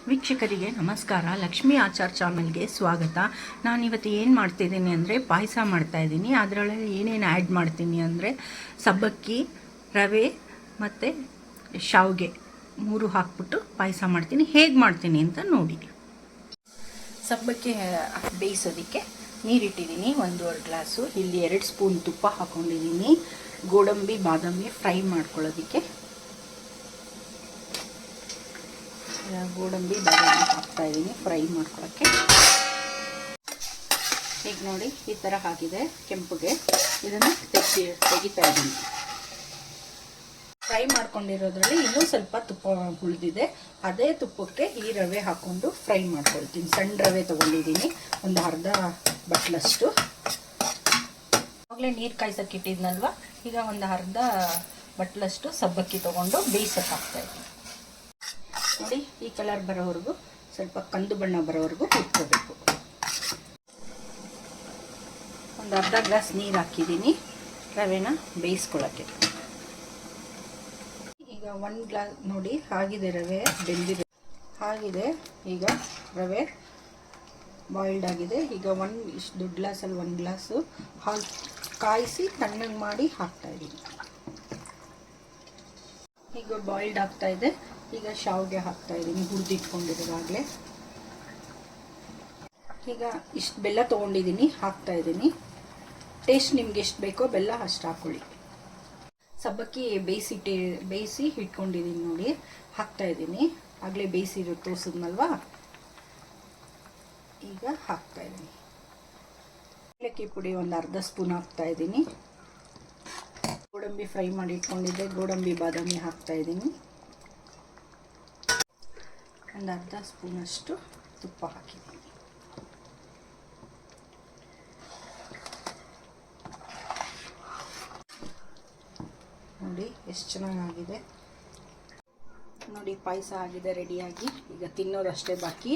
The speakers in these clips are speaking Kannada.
ವೀಕ್ಷಕರಿಗೆ ನಮಸ್ಕಾರ. ಲಕ್ಷ್ಮೀ ಆಚಾರ್ ಚಾನಲ್ಗೆ ಸ್ವಾಗತ. ನಾನಿವತ್ತು ಏನು ಮಾಡ್ತಿದ್ದೀನಿ ಅಂದರೆ ಪಾಯಸ ಮಾಡ್ತಾಯಿದ್ದೀನಿ. ಅದರೊಳಗೆ ಏನೇನು ಆ್ಯಡ್ ಮಾಡ್ತೀನಿ ಅಂದರೆ ಸಬ್ಬಕ್ಕಿ, ರವೆ ಮತ್ತು ಶಾವಿಗೆ 3 ಹಾಕ್ಬಿಟ್ಟು ಪಾಯಸ ಮಾಡ್ತೀನಿ. ಹೇಗೆ ಮಾಡ್ತೀನಿ ಅಂತ ನೋಡಿ. ಸಬ್ಬಕ್ಕಿ ಬೇಯಿಸೋದಕ್ಕೆ ನೀರಿಟ್ಟಿದ್ದೀನಿ 1.5 ಗ್ಲಾಸು. ಇಲ್ಲಿ 2 ಸ್ಪೂನ್ ತುಪ್ಪ ಹಾಕ್ಕೊಂಡಿದ್ದೀನಿ. ಗೋಡಂಬಿ ಬಾದಾಮಿ ಫ್ರೈ ಮಾಡ್ಕೊಳ್ಳೋದಕ್ಕೆ ಗೋಡಂಬಿ ಬಾದಾಮಿ ಹಾಕ್ತಾಯಿದ್ದೀನಿ ಫ್ರೈ ಮಾಡ್ಕೊಳ್ಳೋಕ್ಕೆ. ಈಗ ನೋಡಿ ಈ ಥರ ಆಗಿದೆ ಕೆಂಪುಗೆ. ಇದನ್ನು ತೆಗಿತಾ ಇದ್ದೀನಿ. ಫ್ರೈ ಮಾಡ್ಕೊಂಡಿರೋದ್ರಲ್ಲಿ ಇನ್ನೂ ಸ್ವಲ್ಪ ತುಪ್ಪ ಉಳಿದಿದೆ. ಅದೇ ತುಪ್ಪಕ್ಕೆ ಈ ರವೆ ಹಾಕ್ಕೊಂಡು ಫ್ರೈ ಮಾಡ್ಕೊಳ್ತೀನಿ. ಸಣ್ಣ ರವೆ ತೊಗೊಂಡಿದ್ದೀನಿ, ಒಂದು ಅರ್ಧ ಬಟ್ಲಷ್ಟು. ಆವಾಗಲೇ ನೀರು ಕಾಯ್ಸೋಕೆ ಇಟ್ಟಿದ್ನಲ್ವ, ಈಗ ಒಂದು ಅರ್ಧ ಬಟ್ಲಷ್ಟು ಸಬ್ಬಕ್ಕಿ ತೊಗೊಂಡು ಬೇಯಿಸೋಕೆ ಹಾಕ್ತಾಯಿದ್ದೀನಿ. ನೋಡಿ ಈ ಕಲರ್ ಬರೋವರೆಗೂ, ಸ್ವಲ್ಪ ಕಂದು ಬಣ್ಣ ಬರೋವರೆಗೂ ಹುರ್ಕೋಬೇಕು. ಒಂದು ಅರ್ಧ ಗ್ಲಾಸ್ ನೀರು ಹಾಕಿದ್ದೀನಿ ರವೆನ ಬೇಯಿಸ್ಕೊಳ್ಳೋಕ್ಕೆ. ಈಗ 1 ಗ್ಲಾಸ್ ನೋಡಿ ಆಗಿದೆ, ರವೆ ಬೆಂದಿದೆ ಆಗಿದೆ. ಈಗ ರವೆ ಬಾಯ್ಲ್ಡ್ ಆಗಿದೆ. ಈಗ ಇಷ್ಟು ದೊಡ್ಡ ಗ್ಲಾಸಲ್ಲಿ 1 ಗ್ಲಾಸು ಹಾಲು ಕಾಯಿಸಿ ತಣ್ಣಗೆ ಮಾಡಿ ಹಾಕ್ತಾಯಿದ್ದೀನಿ. ಈಗ ಬಾಯ್ಲ್ಡ್ ಆಗ್ತಾಯಿದೆ. ಈಗ ಶಾವಿಗೆ ಹಾಕ್ತಾಯಿದ್ದೀನಿ, ಹುರಿದಿಟ್ಕೊಂಡಿರೋದಾಗಲೇ. ಈಗ ಇಷ್ಟು ಬೆಲ್ಲ ತೊಗೊಂಡಿದ್ದೀನಿ, ಹಾಕ್ತಾಯಿದ್ದೀನಿ. ನಿಮ್ಗೆ ಎಷ್ಟು ಬೇಕೋ ಬೆಲ್ಲ ಅಷ್ಟು ಹಾಕ್ಕೊಳ್ಳಿ. ಸಬ್ಬಕ್ಕಿ ಬೇಯಿಸಿ ಇಟ್ಕೊಂಡಿದ್ದೀನಿ ನೋಡಿ, ಹಾಕ್ತಾಯಿದ್ದೀನಿ. ಆಗಲೇ ಬೇಯಿಸಿರೋ ತೋರಿಸಿದ್ನಲ್ವಾ, ಈಗ ಹಾಕ್ತಾಯಿದ್ದೀನಿ. ಏಲಕ್ಕಿ ಪುಡಿ ಒಂದು ಅರ್ಧ ಸ್ಪೂನ್ ಹಾಕ್ತಾಯಿದ್ದೀನಿ. ಗೋಡಂಬಿ ಫ್ರೈ ಮಾಡಿ ಇಟ್ಕೊಂಡಿದ್ದೆ, ಗೋಡಂಬಿ ಬಾದಾಮಿ ಹಾಕ್ತಾಯಿದ್ದೀನಿ. ಒಂದು ಅರ್ಧ ಸ್ಪೂನಷ್ಟು ತುಪ್ಪ ಹಾಕಿದ್ದೀನಿ. ನೋಡಿ ಎಷ್ಟು ಚೆನ್ನಾಗಿದೆ. ನೋಡಿ ಪಾಯಸ ಆಗಿದೆ ರೆಡಿಯಾಗಿ. ಈಗ ತಿನ್ನೋದಷ್ಟೇ ಬಾಕಿ.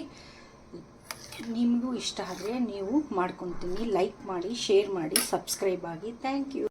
ನಿಮಗೂ ಇಷ್ಟ ಆದರೆ ನೀವು ಮಾಡ್ಕೊತೀನಿ. ಲೈಕ್ ಮಾಡಿ, ಶೇರ್ ಮಾಡಿ, ಸಬ್ಸ್ಕ್ರೈಬ್ ಆಗಿ. Thank you.